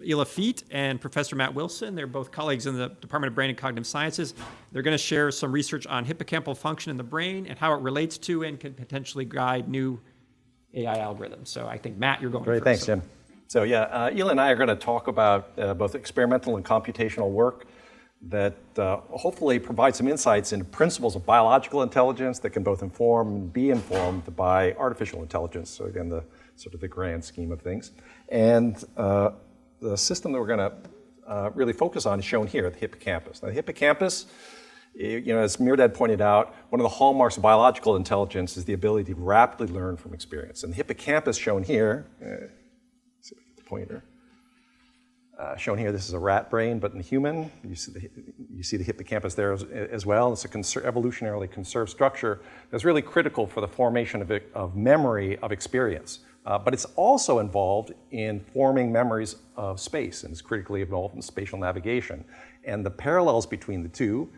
Fiete and Professor Matt Wilson. They're both colleagues in the Department of Brain and Cognitive Sciences. They're going to share some research on hippocampal function in the brain and how it relates to and can potentially guide new AI algorithms. So I think, Matt, you're going Great, first. thanks, Jim. So yeah, Ela and I are going to talk about both experimental and computational work that hopefully provide some insights into principles of biological intelligence that can both inform and be informed by artificial intelligence. So again, the sort of the grand scheme of things. And the system that we're going to really focus on is shown here, the hippocampus. Now, the hippocampus, as Mirdad pointed out, one of the hallmarks of biological intelligence is the ability to rapidly learn from experience. And the hippocampus shown here, see if I get the pointer. Shown here, this is a rat brain, but in the human, you see the hippocampus there as well. It's a evolutionarily conserved structure that's really critical for the formation of memory of experience. But it's also involved in forming memories of space, and is critically involved in spatial navigation. And the parallels between the two,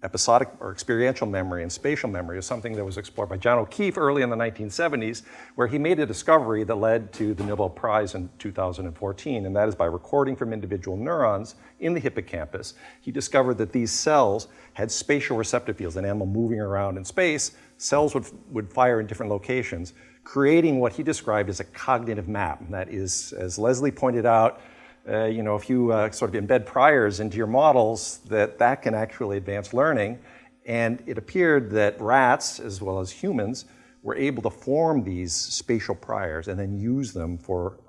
episodic or experiential memory and spatial memory, is something that was explored by John O'Keefe early in the 1970s, where he made a discovery that led to the Nobel Prize in 2014, and that is by recording from individual neurons in the hippocampus. He discovered that these cells had spatial receptive fields, an animal moving around in space. Cells would fire in different locations, creating what he described as a cognitive map. And that is, as Leslie pointed out, if you sort of embed priors into your models, that can actually advance learning. And it appeared that rats, as well as humans, were able to form these spatial priors and then use them for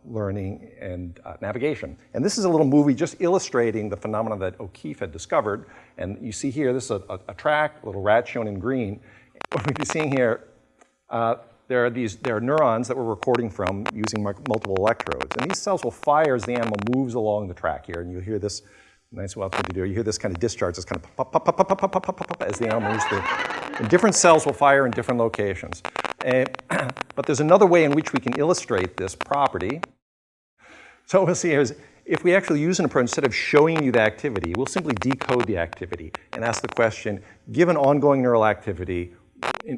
learning and navigation. And this is a little movie just illustrating the phenomenon that O'Keefe had discovered. And you see here, this is a track, a little rat shown in green. What we're seeing here, there are neurons that we're recording from using multiple electrodes. And these cells will fire as the animal moves along the track here. And you'll hear this, nice well thing to do, you hear this kind of discharge, this kind of pop, pop, pop, pop, pop, pop, pop, pop, pop, as the animal moves through. And different cells will fire in different locations. But there's another way in which we can illustrate this property. So what we'll see here is, if we actually use an approach, instead of showing you the activity, we'll simply decode the activity and ask the question, given ongoing neural activity,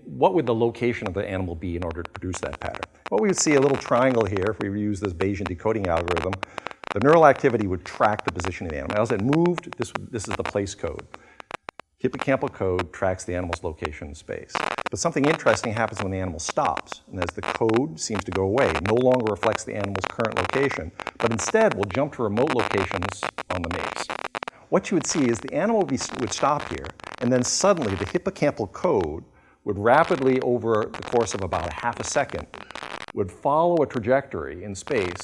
what would the location of the animal be in order to produce that pattern? Well, we would see a little triangle here if we use this Bayesian decoding algorithm. The neural activity would track the position of the animal. As it moved, this is the place code. Hippocampal code tracks the animal's location in space. But something interesting happens when the animal stops. And as the code seems to go away, it no longer reflects the animal's current location, but instead will jump to remote locations on the maze. What you would see is the animal would stop here, and then suddenly the hippocampal code would rapidly, over the course of about a half a second, would follow a trajectory in space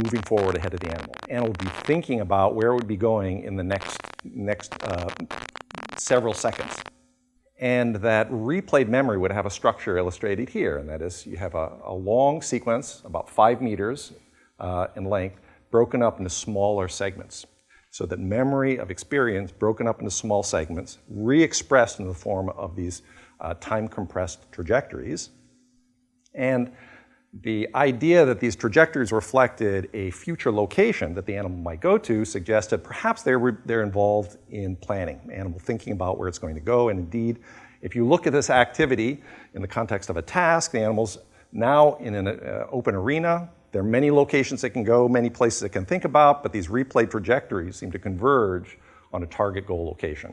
moving forward ahead of the animal. The animal would be thinking about where it would be going in the next several seconds. And that replayed memory would have a structure illustrated here, and that is you have a long sequence, about 5 meters in length, broken up into smaller segments. So that memory of experience broken up into small segments, re-expressed in the form of these time-compressed trajectories. And the idea that these trajectories reflected a future location that the animal might go to suggested perhaps they're involved in planning, animal thinking about where it's going to go. And indeed, if you look at this activity in the context of a task, the animal's now in an open arena. There are many locations it can go, many places it can think about, but these replayed trajectories seem to converge on a target goal location.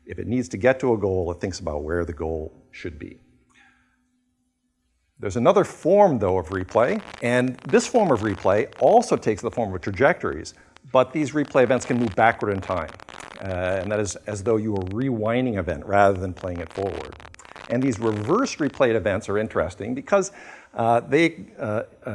If it needs to get to a goal, it thinks about where the goal should be. There's another form, though, of replay, and this form of replay also takes the form of trajectories, but these replay events can move backward in time, and that is as though you were rewinding an event rather than playing it forward. And these reverse replayed events are interesting because they,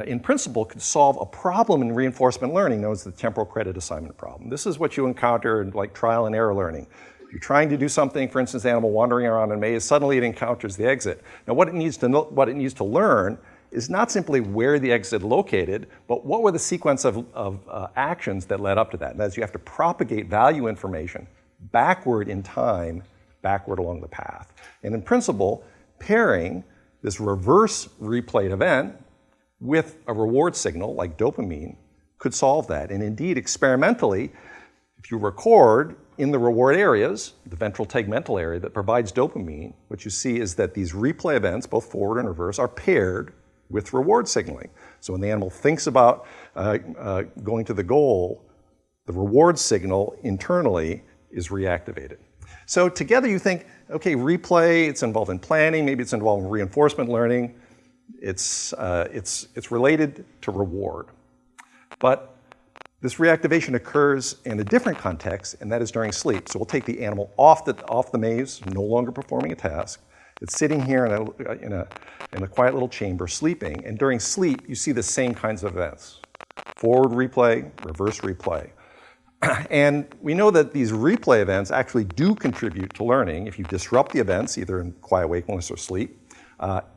in principle, could solve a problem in reinforcement learning known as the temporal credit assignment problem. This is what you encounter in like trial and error learning. You're trying to do something, for instance, the animal wandering around in a maze, suddenly it encounters the exit. Now what it needs to learn is not simply where the exit located, but what were the sequence of actions that led up to that. And that is, you have to propagate value information backward in time, backward along the path. And in principle, pairing this reverse replayed event with a reward signal like dopamine could solve that. And indeed, experimentally, if you record in the reward areas, the ventral tegmental area that provides dopamine, what you see is that these replay events, both forward and reverse, are paired with reward signaling. So when the animal thinks about going to the goal, the reward signal internally is reactivated. So together you think, okay, replay, it's involved in planning, maybe it's involved in reinforcement learning. It's related to reward. But this reactivation occurs in a different context, and that is during sleep. So we'll take the animal off the maze, no longer performing a task. It's sitting here in a quiet little chamber, sleeping. And during sleep, you see the same kinds of events. Forward replay, reverse replay. And we know that these replay events actually do contribute to learning. If you disrupt the events, either in quiet wakefulness or sleep,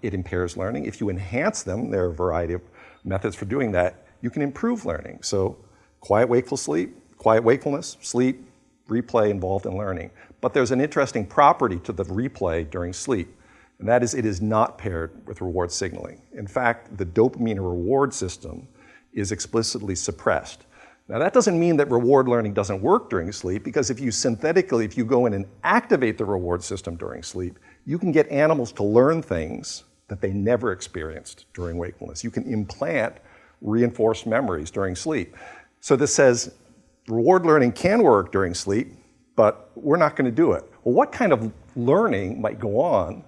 it impairs learning. If you enhance them, there are a variety of methods for doing that, you can improve learning. So quiet wakefulness, sleep, replay involved in learning. But there's an interesting property to the replay during sleep, and that is it is not paired with reward signaling. In fact, the dopamine reward system is explicitly suppressed. Now that doesn't mean that reward learning doesn't work during sleep, because if you go in and activate the reward system during sleep, you can get animals to learn things that they never experienced during wakefulness. You can implant reinforced memories during sleep. So this says reward learning can work during sleep, but we're not going to do it. Well, what kind of learning might go on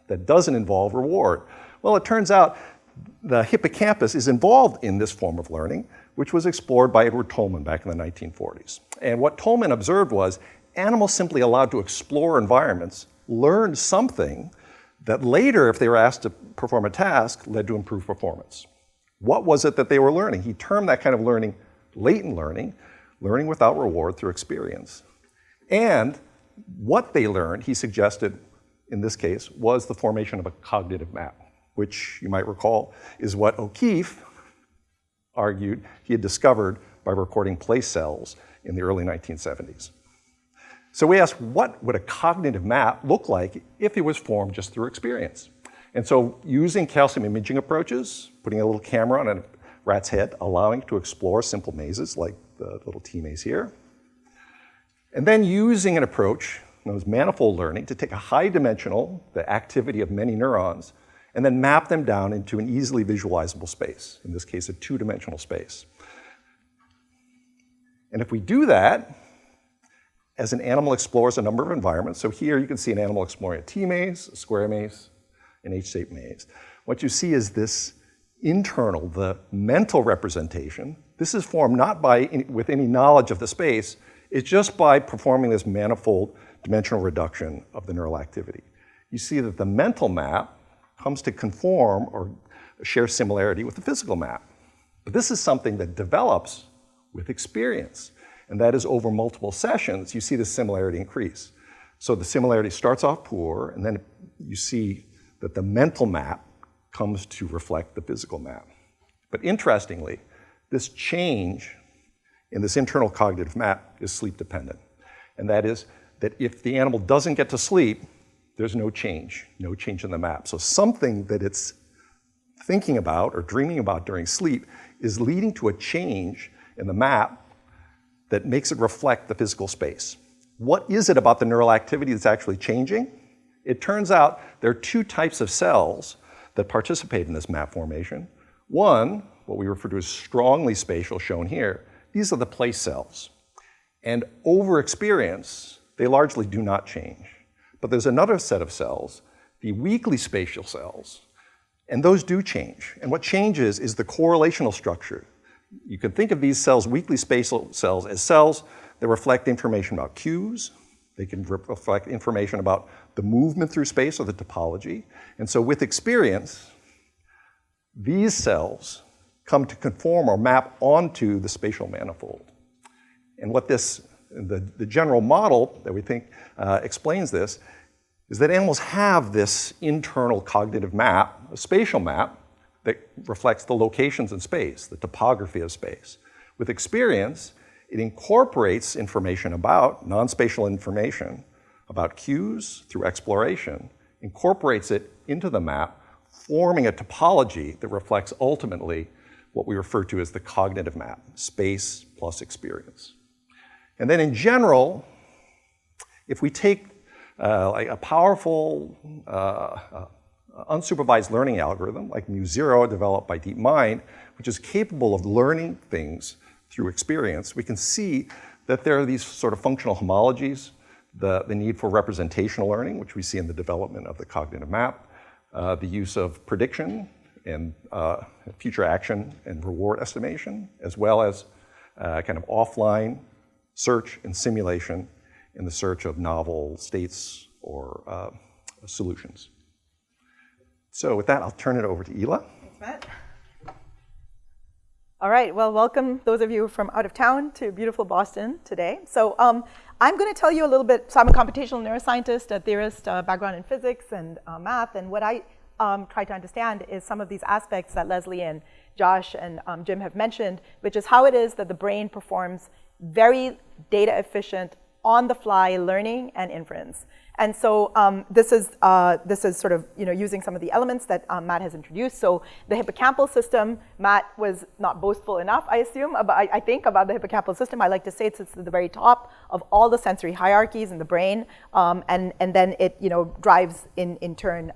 that doesn't involve reward? Well, it turns out the hippocampus is involved in this form of learning, which was explored by Edward Tolman back in the 1940s. And what Tolman observed was animals simply allowed to explore environments learned something that later, if they were asked to perform a task, led to improved performance. What was it that they were learning? He termed that kind of learning latent learning, learning without reward through experience. And what they learned, he suggested, in this case, was the formation of a cognitive map, which you might recall is what O'Keefe argued he had discovered by recording place cells in the early 1970s. So we asked, what would a cognitive map look like if it was formed just through experience? And so using calcium imaging approaches, putting a little camera on a rat's head, allowing it to explore simple mazes like the little T maze here, and then using an approach known as manifold learning to take a high dimensional, the activity of many neurons, and then map them down into an easily visualizable space, in this case a two-dimensional space. And if we do that, as an animal explores a number of environments, so here you can see an animal exploring a T maze, a square maze, an H-shaped maze. What you see is this internal, the mental representation. This is formed not with any knowledge of the space, it's just by performing this manifold dimensional reduction of the neural activity. You see that the mental map comes to conform or share similarity with the physical map. But this is something that develops with experience. And that is over multiple sessions, you see the similarity increase. So the similarity starts off poor, and then you see that the mental map comes to reflect the physical map. But interestingly, this change in this internal cognitive map is sleep dependent. And that is that if the animal doesn't get to sleep, there's no change in the map. So something that it's thinking about or dreaming about during sleep is leading to a change in the map that makes it reflect the physical space. What is it about the neural activity that's actually changing? It turns out there are two types of cells that participate in this map formation. One, what we refer to as strongly spatial, shown here, these are the place cells. And over experience, they largely do not change. But there's another set of cells, the weakly spatial cells, and those do change. And what changes is the correlational structure. You can think of these cells, weakly spatial cells, as cells that reflect information about cues. They can reflect information about the movement through space or the topology. And so with experience, these cells come to conform or map onto the spatial manifold. And what the general model that we think explains this is that animals have this internal cognitive map, a spatial map, that reflects the locations in space, the topography of space. With experience, it incorporates information about, non-spatial information, about cues through exploration, incorporates it into the map, forming a topology that reflects ultimately what we refer to as the cognitive map, space plus experience. And then in general, if we take like a powerful unsupervised learning algorithm like mu0 developed by DeepMind, which is capable of learning things through experience, we can see that there are these sort of functional homologies, the need for representational learning, which we see in the development of the cognitive map, the use of prediction and future action and reward estimation, as well as kind of offline search and simulation in the search of novel states or solutions. So with that, I'll turn it over to Ela. Thanks, Matt. All right, well, welcome those of you from out of town to beautiful Boston today. So I'm going to tell you a little bit, so I'm a computational neuroscientist, a theorist, background in physics and math, and what I try to understand is some of these aspects that Leslie and Josh and Jim have mentioned, which is how it is that the brain performs very data efficient, on-the-fly learning and inference. And so this is sort of using some of the elements that Matt has introduced. So the hippocampal system, Matt was not boastful enough, I assume, I think about the hippocampal system. I like to say it's at the very top of all the sensory hierarchies in the brain, and then it drives in turn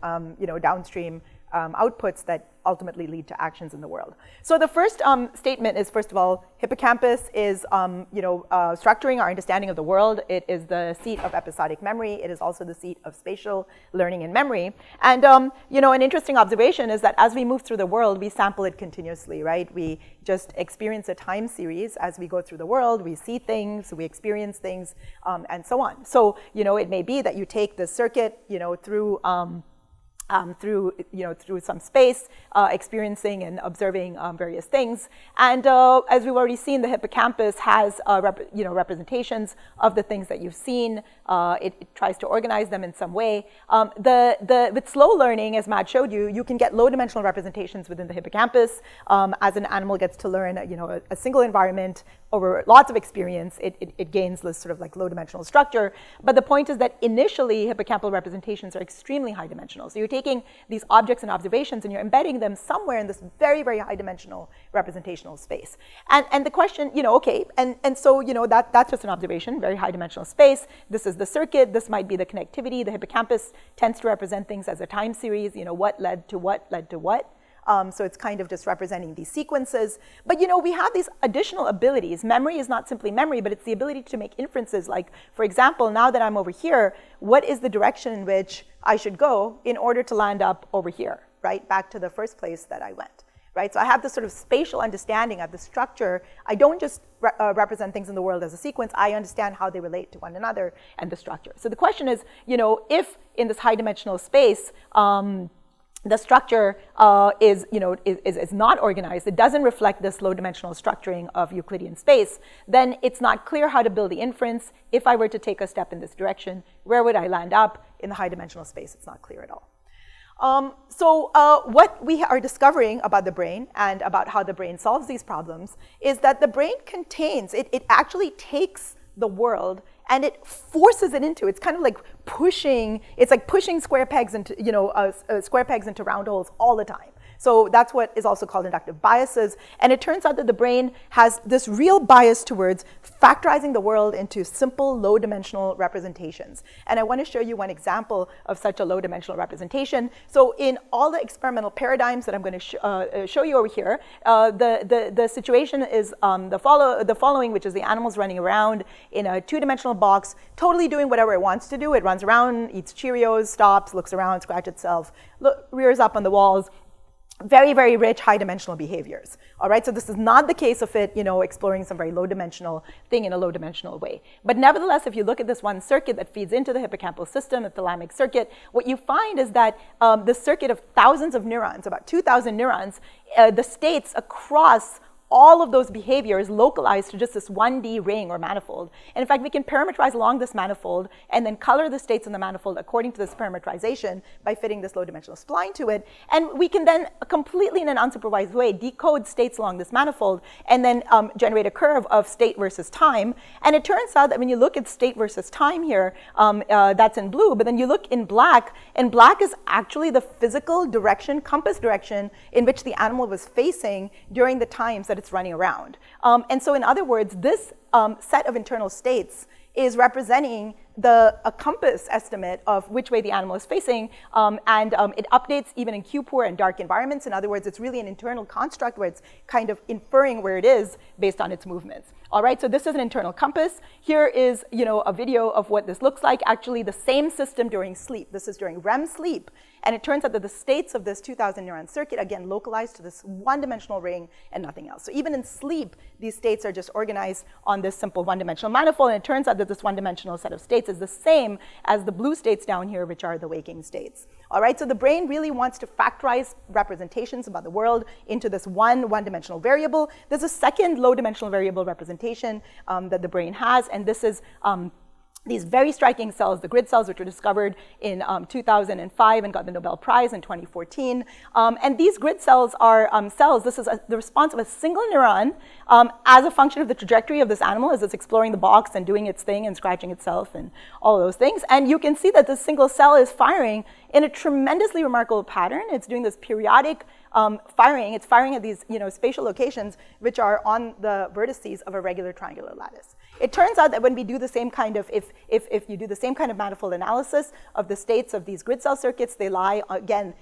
downstream outputs that ultimately lead to actions in the world. So the first statement is, first of all, hippocampus is structuring our understanding of the world. It is the seat of episodic memory. It is also the seat of spatial learning and memory. And an interesting observation is that as we move through the world, we sample it continuously, right? We just experience a time series as we go through the world. We see things, we experience things, and so on. So it may be that you take the circuit through some space, experiencing and observing various things. And as we've already seen, the hippocampus has representations of the things that you've seen. It tries to organize them in some way. With slow learning, as Matt showed you, you can get low-dimensional representations within the hippocampus. As an animal gets to learn a single environment over lots of experience, it gains this sort of like low-dimensional structure. But the point is that initially, hippocampal representations are extremely high-dimensional. So you're taking these objects and observations and you're embedding them somewhere in this very, very high-dimensional representational space. And the question, okay, and so that's just an observation, very high-dimensional space. This is the circuit. This might be the connectivity. The hippocampus tends to represent things as a time series. What led to what led to what. So it's kind of just representing these sequences. But we have these additional abilities. Memory is not simply memory, but it's the ability to make inferences. Like, for example, now that I'm over here, what is the direction in which I should go in order to land up over here, right? Back to the first place that I went, right? So I have this sort of spatial understanding of the structure. I don't just represent things in the world as a sequence. I understand how they relate to one another and the structure. So the question is, if in this high-dimensional space, the structure is not organized, it doesn't reflect this low-dimensional structuring of Euclidean space, then it's not clear how to build the inference. If I were to take a step in this direction, where would I land up in the high-dimensional space? It's not clear at all. So what we are discovering about the brain and about how the brain solves these problems is that the brain contains, it actually takes the world and it forces it into, it's kind of like pushing, it's like pushing square pegs into, square pegs into round holes all the time. So that's what is also called inductive biases. And it turns out that the brain has this real bias towards factorizing the world into simple low-dimensional representations. And I want to show you one example of such a low-dimensional representation. So in all the experimental paradigms that I'm going to show you over here, the situation is the following, which is the animal's running around in a two-dimensional box, totally doing whatever it wants to do. It runs around, eats Cheerios, stops, looks around, scratches itself, rears up on the walls. Very, very rich high-dimensional behaviors. All right, so this is not the case of it, exploring some very low-dimensional thing in a low-dimensional way. But nevertheless, if you look at this one circuit that feeds into the hippocampal system, the thalamic circuit, what you find is that the circuit of thousands of neurons, about 2,000 neurons, the states across all of those behaviors localized to just this 1D ring or manifold. And in fact, we can parameterize along this manifold and then color the states in the manifold according to this parameterization by fitting this low-dimensional spline to it. And we can then completely in an unsupervised way decode states along this manifold and then generate a curve of state versus time. And it turns out that when you look at state versus time here, that's in blue, but then you look in black, and black is actually the physical direction, compass direction, in which the animal was facing during the times that it's running around. And so in other words, this set of internal states is representing a compass estimate of which way the animal is facing, and it updates even in Q-poor and dark environments. In other words, it's really an internal construct where it's kind of inferring where it is based on its movements. All right, so this is an internal compass. Here is, a video of what this looks like. Actually, the same system during sleep. This is during REM sleep. And it turns out that the states of this 2,000 neuron circuit, again, localized to this one-dimensional ring and nothing else. So even in sleep, these states are just organized on this simple one-dimensional manifold. And it turns out that this one-dimensional set of states is the same as the blue states down here, which are the waking states. All right, so the brain really wants to factorize representations about the world into this one-dimensional variable. There's a second low-dimensional variable representation that the brain has, and this is these very striking cells, the grid cells, which were discovered in 2005 and got the Nobel Prize in 2014. And these grid cells are cells. This is the response of a single neuron as a function of the trajectory of this animal as it's exploring the box and doing its thing and scratching itself and all of those things. And you can see that this single cell is firing in a tremendously remarkable pattern. It's doing this periodic firing. It's firing at these spatial locations which are on the vertices of a regular triangular lattice. It turns out that when we do the same kind of, if you do the same kind of manifold analysis of the states of these grid cell circuits, they lie, again,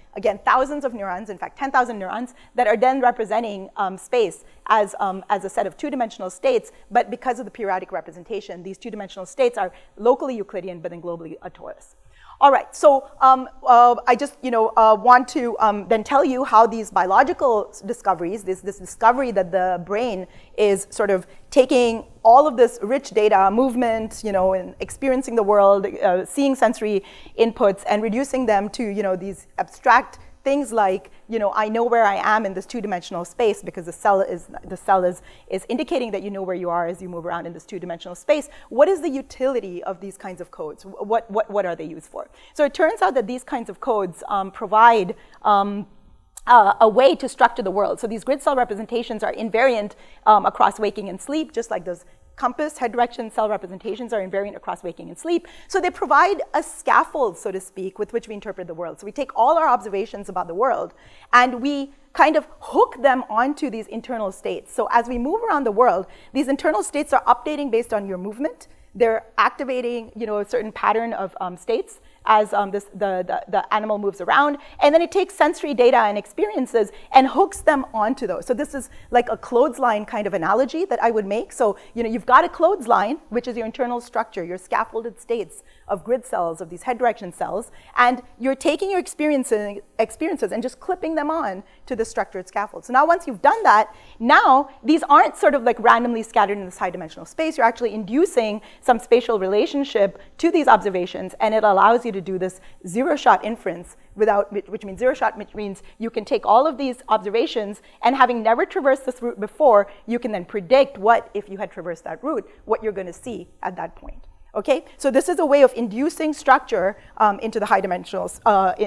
thousands of neurons, in fact, 10,000 neurons, that are then representing space as a set of two-dimensional states. But because of the periodic representation, these two-dimensional states are locally Euclidean, but then globally a torus. All right, so I just want to then tell you how these biological discoveries, this discovery that the brain is sort of taking all of this rich data, movement, and experiencing the world, seeing sensory inputs, and reducing them to these abstract things like, I know where I am in this two-dimensional space because the cell is indicating that you know where you are as you move around in this two-dimensional space. What is the utility of these kinds of codes? What are they used for? So it turns out that these kinds of codes provide a way to structure the world. So these grid cell representations are invariant across waking and sleep, just like those compass head direction cell representations are invariant across waking and sleep. So they provide a scaffold, so to speak, with which we interpret the world. So we take all our observations about the world and we kind of hook them onto these internal states. So as we move around the world, these internal states are updating based on your movement. They're activating, a certain pattern of states as the animal moves around, and then it takes sensory data and experiences and hooks them onto those. So this is like a clothesline kind of analogy that I would make. So you've got a clothesline, which is your internal structure, your scaffolded states of grid cells, of these head direction cells, and you're taking your experiences and just clipping them on to the structured scaffold. So now once you've done that, now these aren't sort of like randomly scattered in this high dimensional space. You're actually inducing some spatial relationship to these observations, and it allows you to do this zero-shot inference which means zero-shot, which means you can take all of these observations and having never traversed this route before, you can then predict what, if you had traversed that route, what you're going to see at that point. Okay, so this is a way of inducing structure into the high dimensionals,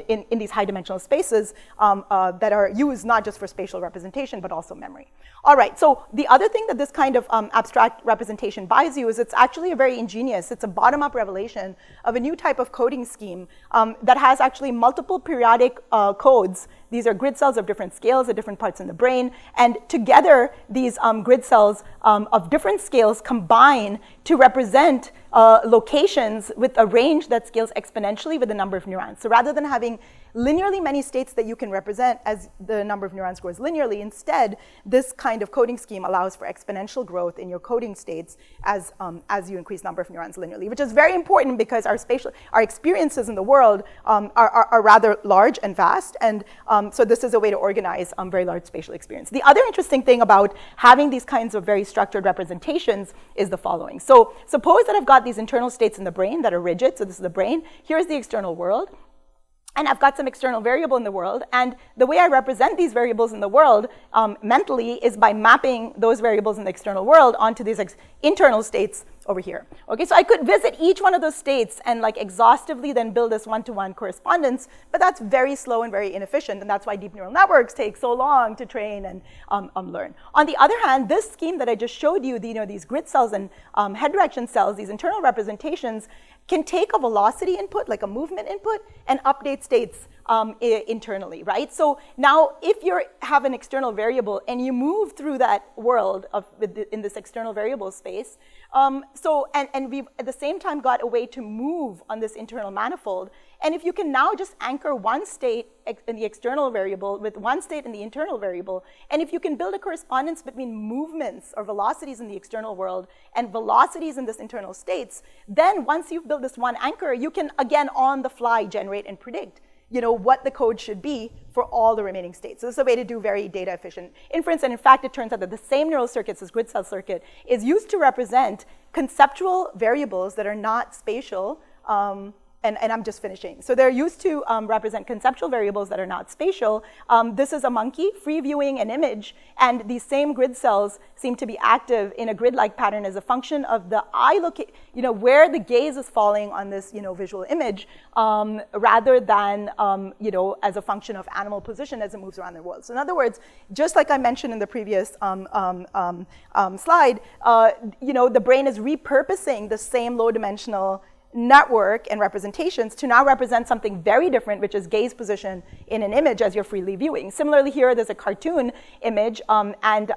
in these high dimensional spaces that are used not just for spatial representation, but also memory. All right, so the other thing that this kind of abstract representation buys you is it's actually a very ingenious, it's a bottom-up revelation of a new type of coding scheme that has actually multiple periodic codes. These are grid cells of different scales at different parts in the brain, and together these grid cells of different scales combine to represent locations with a range that scales exponentially with the number of neurons. So rather than having linearly many states that you can represent as the number of neurons grows linearly, instead, this kind of coding scheme allows for exponential growth in your coding states as you increase number of neurons linearly, which is very important because our experiences in the world are rather large and vast, and so this is a way to organize very large spatial experience. The other interesting thing about having these kinds of very structured representations is the following. So suppose that I've got these internal states in the brain that are rigid, so this is the brain, here's the external world, and I've got some external variable in the world, and the way I represent these variables in the world mentally is by mapping those variables in the external world onto these internal states over here. Okay, so I could visit each one of those states and like exhaustively then build this one-to-one correspondence, but that's very slow and very inefficient, and that's why deep neural networks take so long to train and learn. On the other hand, this scheme that I just showed you, these grid cells and head direction cells, these internal representations, can take a velocity input, like a movement input, and update states internally, right? So now if you have an external variable and you move through that world in this external variable space, and we've at the same time got a way to move on this internal manifold. And if you can now just anchor one state in the external variable with one state in the internal variable, and if you can build a correspondence between movements or velocities in the external world and velocities in this internal states, then once you've built this one anchor, you can again on the fly generate and predict what the code should be for all the remaining states. So this is a way to do very data efficient inference. And in fact, it turns out that the same neural circuits, this grid cell circuit, is used to represent conceptual variables that are not spatial. And I'm just finishing. So they're used to represent conceptual variables that are not spatial. This is a monkey free viewing an image, and these same grid cells seem to be active in a grid-like pattern as a function of the eye where the gaze is falling on this visual image, rather than as a function of animal position as it moves around the world. So in other words, just like I mentioned in the previous slide, the brain is repurposing the same low-dimensional network and representations to now represent something very different, which is gaze position in an image as you're freely viewing. Similarly here, there's a cartoon image, and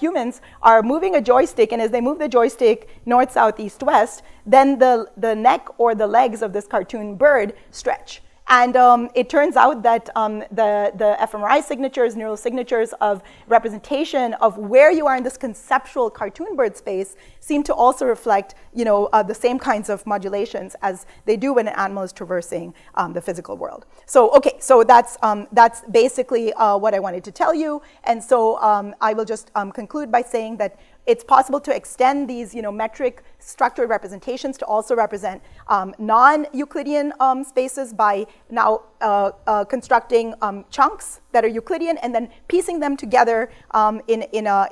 humans are moving a joystick, and as they move the joystick north, south, east, west, then the neck or the legs of this cartoon bird stretch. And it turns out that the fMRI signatures, neural signatures of representation of where you are in this conceptual cartoon bird space seem to also reflect the same kinds of modulations as they do when an animal is traversing the physical world. So okay, so that's basically what I wanted to tell you. And so I will just conclude by saying that it's possible to extend these metric structured representations to also represent non-Euclidean spaces by now constructing chunks that are Euclidean and then piecing them together in a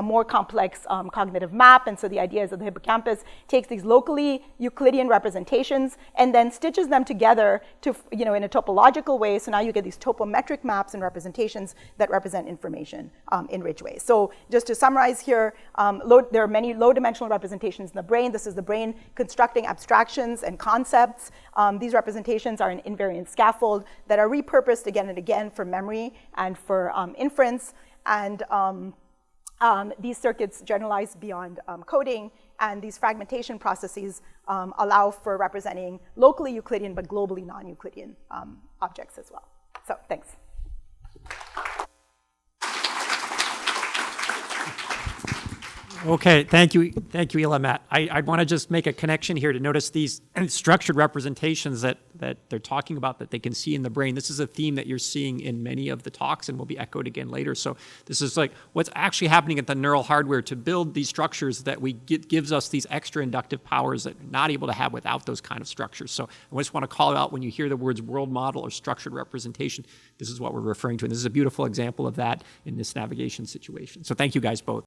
more complex cognitive map. And so the idea is that the hippocampus takes these locally Euclidean representations and then stitches them together to in a topological way. So now you get these topometric maps and representations that represent information in rich ways. So just to summarize here, there are many low-dimensional representations in the brain. This is the brain constructing abstractions and concepts. These representations are an invariant scaffold that are repurposed again and again for memory and for inference. And these circuits generalize beyond coding, and these fragmentation processes allow for representing locally Euclidean but globally non-Euclidean objects as well. So thanks. Okay, thank you, Ela, Matt. I want to just make a connection here to notice these structured representations that they're talking about that they can see in the brain. This is a theme that you're seeing in many of the talks and will be echoed again later. So this is like what's actually happening at the neural hardware to build these structures that gives us these extra inductive powers that we're not able to have without those kind of structures. So I just want to call it out when you hear the words world model or structured representation, this is what we're referring to. And this is a beautiful example of that in this navigation situation. So thank you guys both.